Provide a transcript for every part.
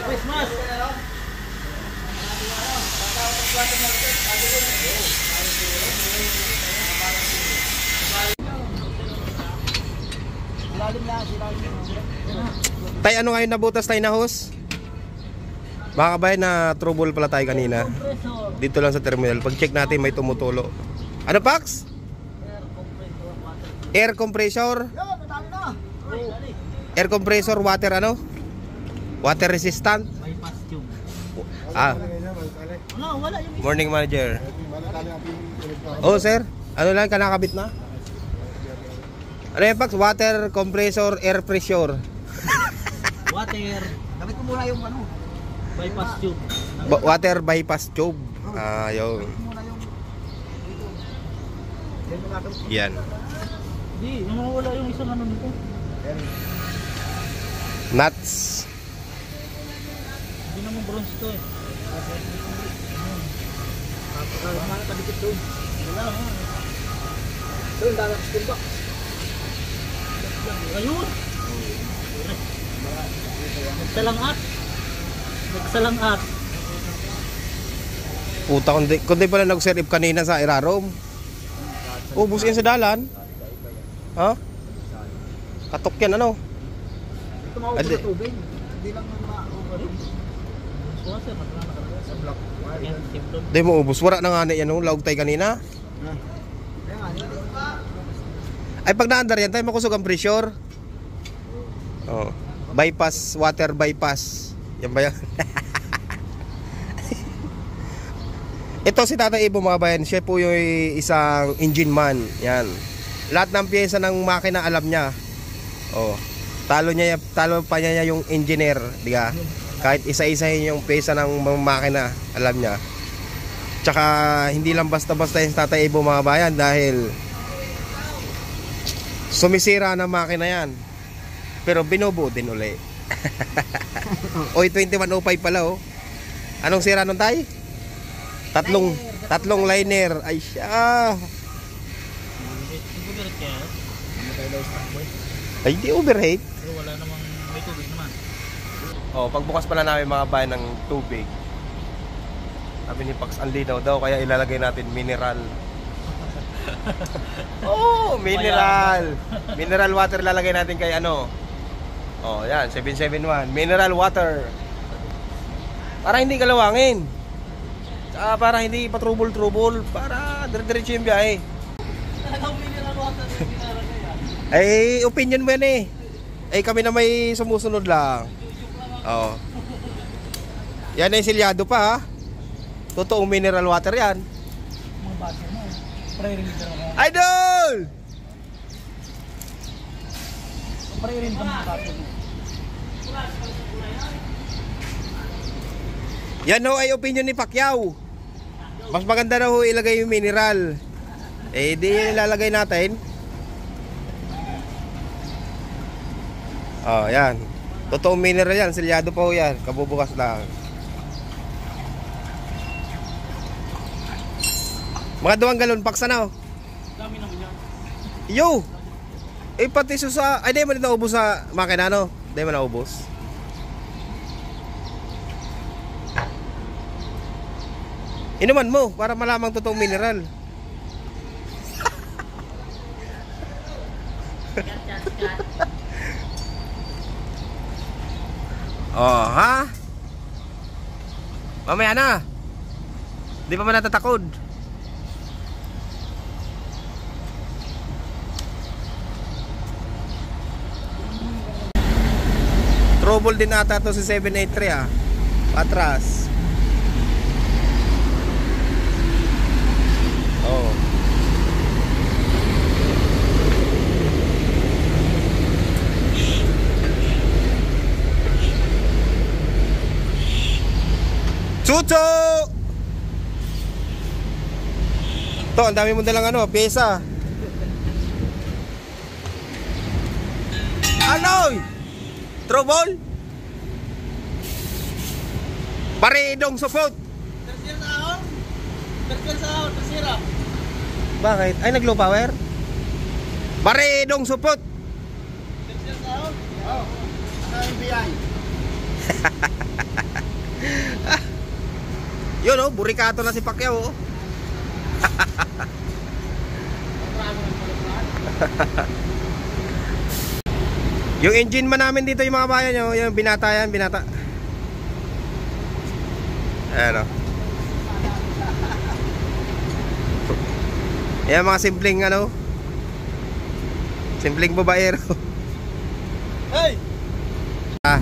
Christmas! Tay, ano ngayon nabutas tayo na hose? Baka ba na trouble pala tayo kanina? Dito lang sa terminal. Pag check natin may tumutulo. Ano, Pax? Air compressor. Air compressor, water ano? Water resistant. Bypass tube. Morning manager. Oh sir, ano lang kanakabit na? Ano yan, Pax? Water compressor, air pressure. Water. Gamit mo muna yung ano? Bypass tube. Water bypass tube. Yun. Yan. Hindi, wala yung isang ano nito. Nuts. Hindi naman bronze to eh. Kapag kadikit doon. Wala nga. Doon, dalang steel box. Ayun! Nagsalangat. Nagsalangat. Puta, kundi pala nag-serve kanina sa Irarom. Ubus yan sa dalan. Ha? Katok yan ano? Ito maubos na tubig. Hindi lang ma-overheat. Suwasa, matala nakalagay sa block. Hindi mo ubus. Wala na nga na yan. Laog tayo kanina. Ay pag naandar yan tayo makusog ang pressure. Oh. Bypass, water bypass. Yan ba yan? Ito si Tata Ibo mga bayan. Siya po yung isang engine man. Yan. Lahat ng pyesa ng makina alam niya. Oh. Talo pa niya yung engineer, di ba? Kahit isa-isahin yung pyesa ng makina, alam niya. Tsaka hindi lang basta-basta yung Tata Ibo mga bayan dahil sumisira ng makina yan. Pero binubuo din uli. Oy, 2105 pala oh. Anong sira nun tayo? Tatlong liner. Ay siya. Ay di overheat. Wala namang may tubig naman. Oh, pagbukas pala namin mga bayan ng tubig. Sabi ni Pax, ang linaw daw kaya ilalagay natin mineral. Oh, mineral. Mineral water lalagay natin kay ano. Oh, yan, 771. Mineral water. Para hindi kalawangin. Para hindi patrubol-trubol. Para dire-diretso yung biyahe. Mineral water yung ginalagay ah. Ay, opinion mo yan eh. Ay, kami na may sumusunod lang. Oo. Yan ay silyado pa ha. Totoong mineral water yan. Mga bata mo. Pre-rin ka naman. Idol! Pre-rin ka mga bata mo. Yan ho ay opinion ni Pacquiao. Mas maganda na ho ilagay yung mineral. Eh di ilalagay natin. Oh, yan. Totoong mineral yan, silyado pa ho yan. Kabubukas lang. Mga 2 galon paks na ho. Dami naman yan. Yo! Eh pati sa... Ay di mo na naubos sa makina no? Di mo naubos. Inuman mo para malamang totoong mineral. Oh, ha? Mamaya na. Di pa man natatakod. Trouble din ata to si 783 ah. Patras. Oh. Chucho! To, ang dami mo dalang ano, pyesa. Ano? Trouble? Paridong supot. Tersier sa ahon? Tersier sa ahon, tersiera. Bakit? Ay, nag-low power? Paridong supot. Tersier sa ahon? Oo. Ano yung BI? Yun oh, burikato na si Pacquiao oh. Yung engine man namin dito yung mga bayan nyo, yung binata yan, binata. Ayan oh. Yan mga simpleng ano, simpleng babaero. Hey! Ah.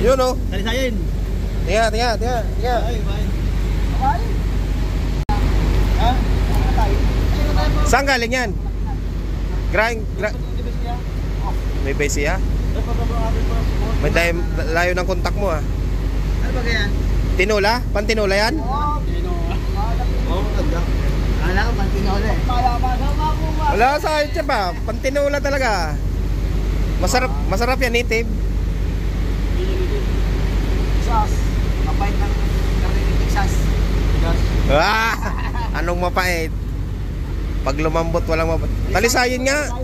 Yun oh. Salisayin. Tinga. Ay, bye. Bye. Ha? Saan galing yan? May base siya? May layo ng kontak mo ah. Ano ba kaya? Tinola? Pantinola yan? Oo, ganda. Kala ko pantinola eh. Wala sa akin siya ba? Pantinola talaga. Masarap yan, native. Texas. Mapait ng karne ng Texas. Ah! Anong mapait? Pag lumambot, walang mapait. Talisayin nga.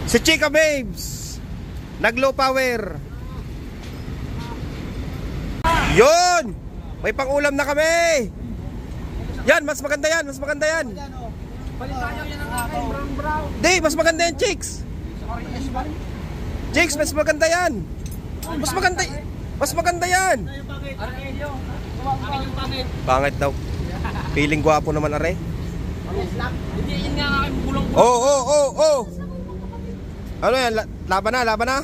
Si Chika Babes. Nag-low power. Yun! May pang-ulam na kami. Yan, mas maganda yan. Palit tayo yan ang akin, brown. Di, mas maganda yan, Chicks. Chicks, mas maganda yan. Mas maganda yan. Pangit daw. Feeling gwapo naman are. Hindi, yun nga aking bulong. Oh. Ano yan? Laban na?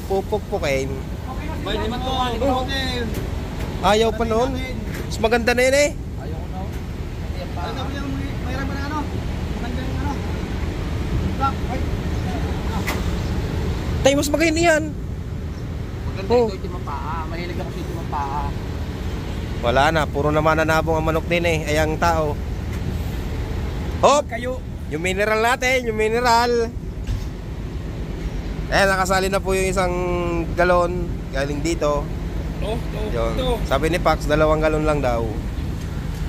Pupuk-pukin. May naman to, Ayaw pa noon. Mas maganda na yun eh. Ano ba yung mayroon ba na ano? Maganda yung ano? Black, white. Tay, mas maganda yan. Maganda Oh. ito yung mapaa. Mahilig ako sa ito mapaa. Wala na, puro naman nanabong ang manok din eh. Ay ang tao. Hop! Kayo. Yung mineral natin, yung mineral. Nakasali na po yung isang galon galing dito. Yun. Sabi ni Pax, 2 galon lang daw.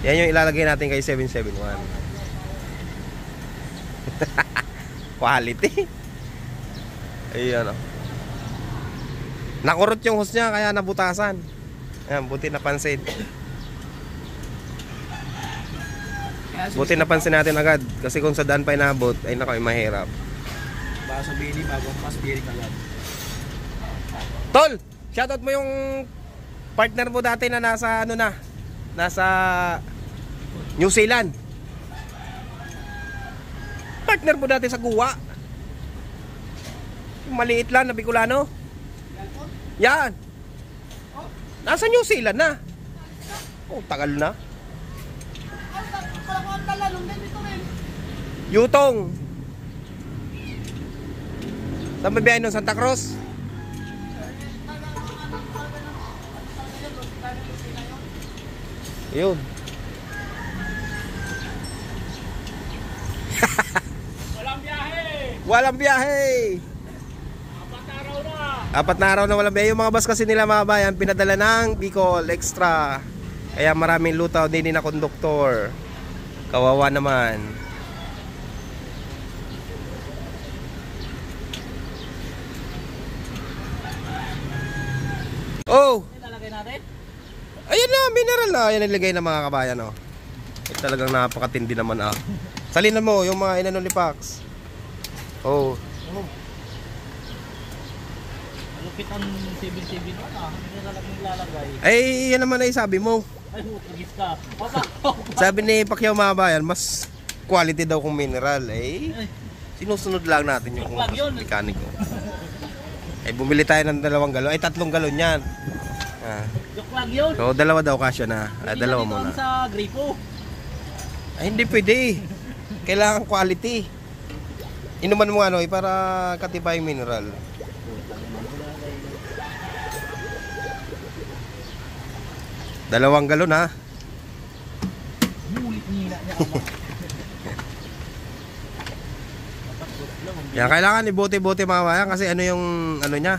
Yan yung ilalagay natin kay 771. Quality. Ayun oh. Nakurot yung hose niya kaya nabutasan. Ayan, buti napansin. Buti napansin natin agad. Kasi kung sa daan pa inabot, ay nako, ay mahirap. Baka sabihin ni bagong pas bearing agad. Tol! Shoutout mo yung partner mo dati na nasa ano na? Nasa New Zealand. Partner mo dati sa Guwa. Yung maliit lang na Bicolano. Yan. Nasa New Zealand na. Oh, tagal na. Yutong. Saan ba biyahe nun? Santa Cruz? Yun. Walang biyahe. 4 na araw na walang biyahe. Yung mga bus kasi nila mga bayan, pinadala ng Bicol Extra. Kaya maraming lutaw din na konduktor. Kawawa naman. Oh! Ilalagay natin? Ayun na, mineral na. Ayan nilagay ng mga kabayan oh. Talagang napakatindi naman ah. Salinan mo yung mga inano ni Pax. Oh. Malupit ang 771 ah. Hindi na lang nilalagay. Ay, yan naman ay sabi mo. Ay, hutagis ka. Sabi ni Pacquiao mga bayan, mas quality daw kung mineral. Eh, sinusunod lang natin yung mekaniko. Ay, bumili tayo ng 2 galon. Ay, 3 galon yan. Joke lang yun. So, 2 daw kasya na. Ay, 2 muna. Sa gripo. Ay, hindi pwede. Kailangan quality. Inuman mo ano, para katibay mineral. Dalawang galon ha. Mulit nila niya. Yan, kailangan ibote-bote mga bayan kasi ano yung ano niya.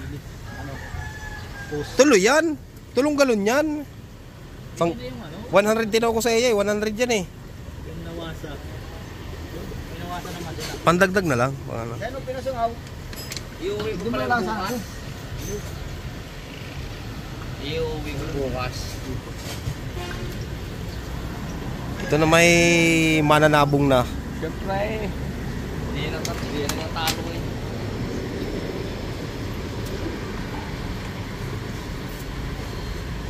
Tuloy yan. Tulong galon yan. Pang, Ito yung ano, 100 din ako sa iya, 100 yan eh. yung nawasa. May nawasa naman din. Pandagdag na lang. Ano. Kaya pinasungaw? Iuwi ko pala lang bukas. Iuwi ko bukas. Ito na may mananabong na. Siyempre. Hindi na talo eh.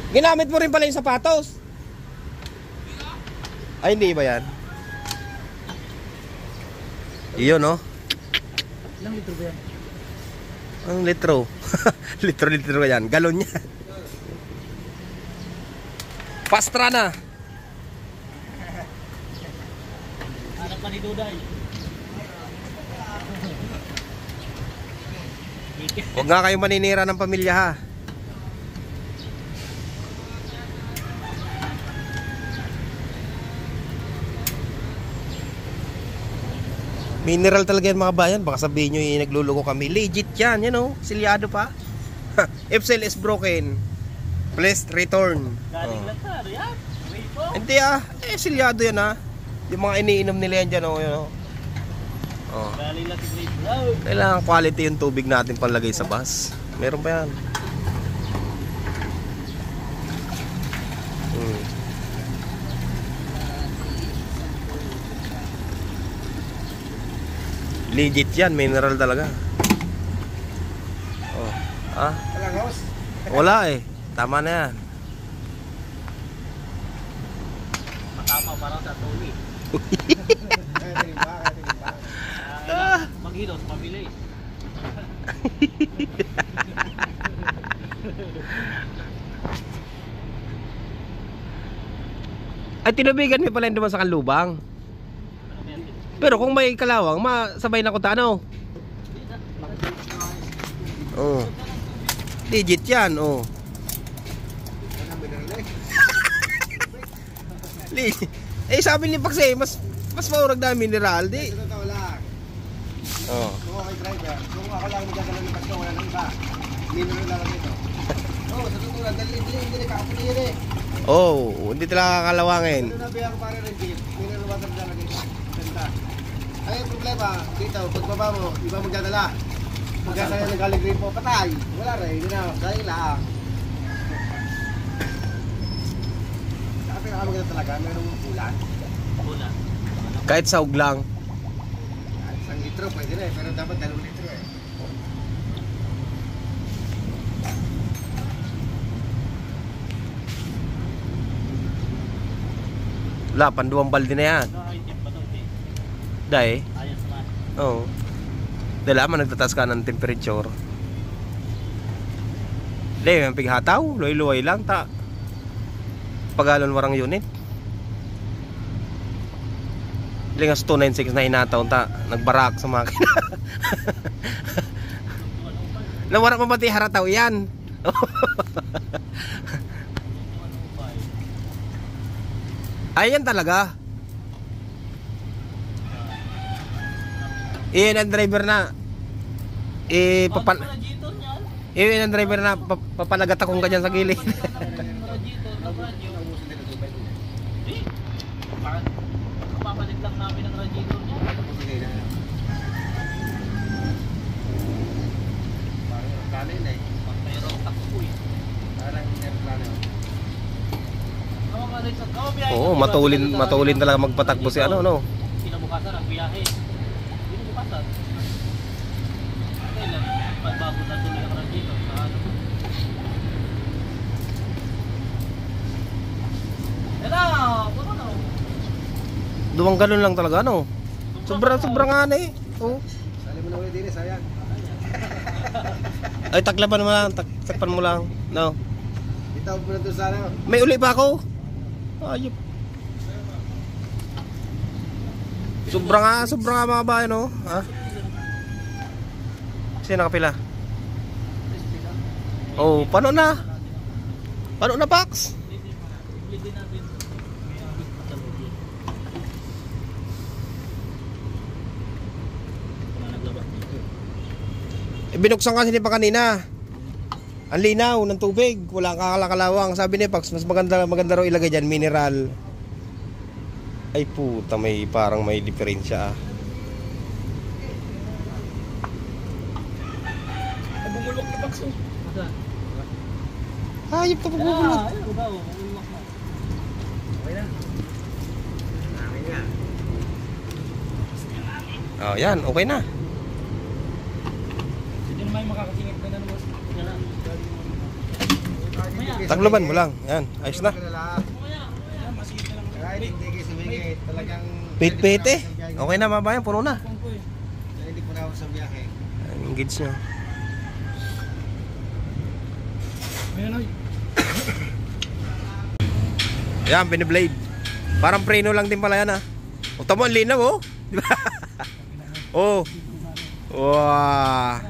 Ginamit mo rin pala yung sapatos. Ay, hindi ba yan? Iyon, no? Ilang litro ba yan? Ang litro. Litro yan. Galon yan. Pastra na. Hanap pa ni Duday. Huwag nga kayo maninira ng pamilya, ha. Mineral talaga yan mga bayan. Baka sabihin nyo yung nagluluko kami. Legit yan, you know. Silyado pa. If cell is broken, please return. Galing lang sa yan. Wait po. Hindi silyado yan ha. Yung mga iniinom nila yan dyan, oh, yun, oh. Oh. Galing lang sa Great Brown. Kailangan quality yung tubig natin palagay sa bus. Meron pa yan. Legit yan, mineral talaga. Oh. Kalangos. Wala eh. Tama na yan. Matama parang sa Tony. Maghilos, mabili. Ay, tinubigan mo pala yung duman sa kanlubang. Pero kung may kalawang, masabay na ko ta, ano? Oh. Legit yan, oh. Sabi ni Pax mas maurag na mineral, di. Sa totoo lang. Oh. Kung ako kay driver, kung ako lang magdadala ng pasko, wala nang iba. Mineral lang dito. Oo, sa totoo lang, dahil hindi nakakapunin eh. Oh, hindi talaga kakalawangin. Ano na biya ko para ng jeep, mineral water talaga ito. Ganda. Ay, ang problema, dito, pagbaba mo, iba magdadala. Magdadala ng galing green mo, patay. Wala rin, hindi na, galing lang. Saka pinakamaganda talaga, merong ulan. Una. Kahit saug lang. Isang litro, pwede na eh, pero dapat 2 litro eh. Wala, panduang balde na yan. Nakaitim pa to, eh. Dahil, Ayos naman. oo. Dahil aman nagtatas ka ng temperature. Dahil, yung pighataw, luay-luay lang, ta. Pagalon warang unit. Lingas 296 na hinataw, ta. Nagbarak sa makina. Nawara pa pati harataw yan. Ayan talaga. Iyan ang driver na papan Radiator niyan. iyan ang driver na papanagat akong ganyan sa gilid. Radiator na radyo. Eh, bakit? Kapapalit lang namin ang radiator niya. Parang kanin eh. Mayroong takbo eh. Parang aeroplano. Oo, matulin talaga magpatakbo si ano, no. Kinabukasan ang biyahe. Kinabukasan. Kailan? Pagbago na tuloy ang radiator sa ano. Ela, puno na. Duwang ganun lang talaga, no. Sobrang nga eh. Oo. Sali mo na ulit din eh, sayang. Ay, taklapan mo lang, takpan mo lang. No. Itawag mo na doon sa ano. May uli pa ako. Ayop. Sobrang nga mga bayan, no. Ha? Sino nakapila? Oh, paano na? Paano na, Pax? Ibili natin. May abit pa sa loob yun. Kung na naglabas dito. Binuksan kasi ni pa kanina. Ang linaw ng tubig, walang kakalakalawang. Sabi niya, Pax, mas maganda raw ilagay dyan, mineral. Ay puta, parang may diferensya ah. Bumulok na bakso. Hayop na pagbubulot. Ayun daw, bumulok na. Okay na. Amin nga. Oh, yan, okay na. Hindi naman yung makakasingit na naman. Taglaban mo lang. Yan, ayos na. Masigit na lang. Kahit hindi kayo sumigit, talagang... Pit-pit eh. Okay na, mabayan, puno na. Hindi po na ako sa biyahe. Engage nyo. Ayan oy. Yan, biniblade. Parang preno lang din pala yan ah. O tamo, ang linaw oh. Di ba? Oh. Wow.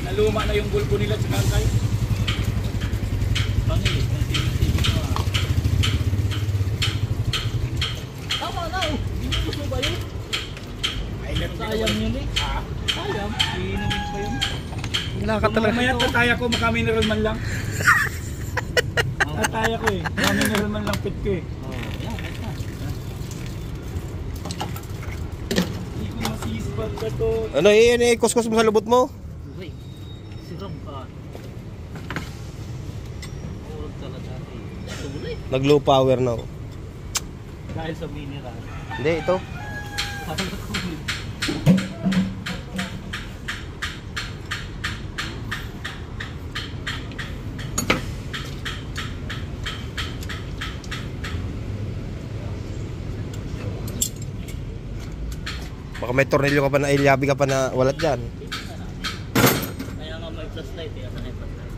Naluma na yung bulbo nila sa kangkay. Pangit, TV ko ah. Tama na oh. Binibos mo ba yun? Sayang yun eh. Sayang. Iinumin pa yun. Wala ka talaga. Mamaya tataya ko, maka-mineral man lang. Tataya ko eh. Maka-mineral man lang pit ko eh. Yan, ayos na. Hindi ko masisipag ka to. Ano yun kuskus mo sa lubot mo? Uy, siram ka. Urog talaga eh. Tuloy. Nag low power na oh. Dahil sa mineral. Hindi, ito. Sabi ko kulit. Baka may tornilyo ka pa na ilyabi ka pa na walat dyan. Kaya nga may flashlight eh. Asan yung flashlight?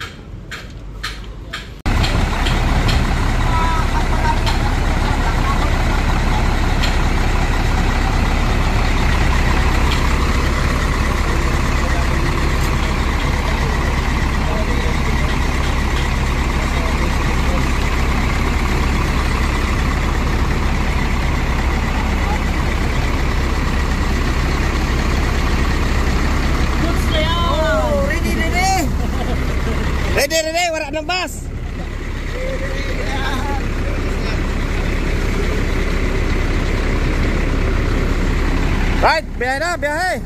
Goods na yan! Ready, wala ng bus. Right, biyahe na, biyahe.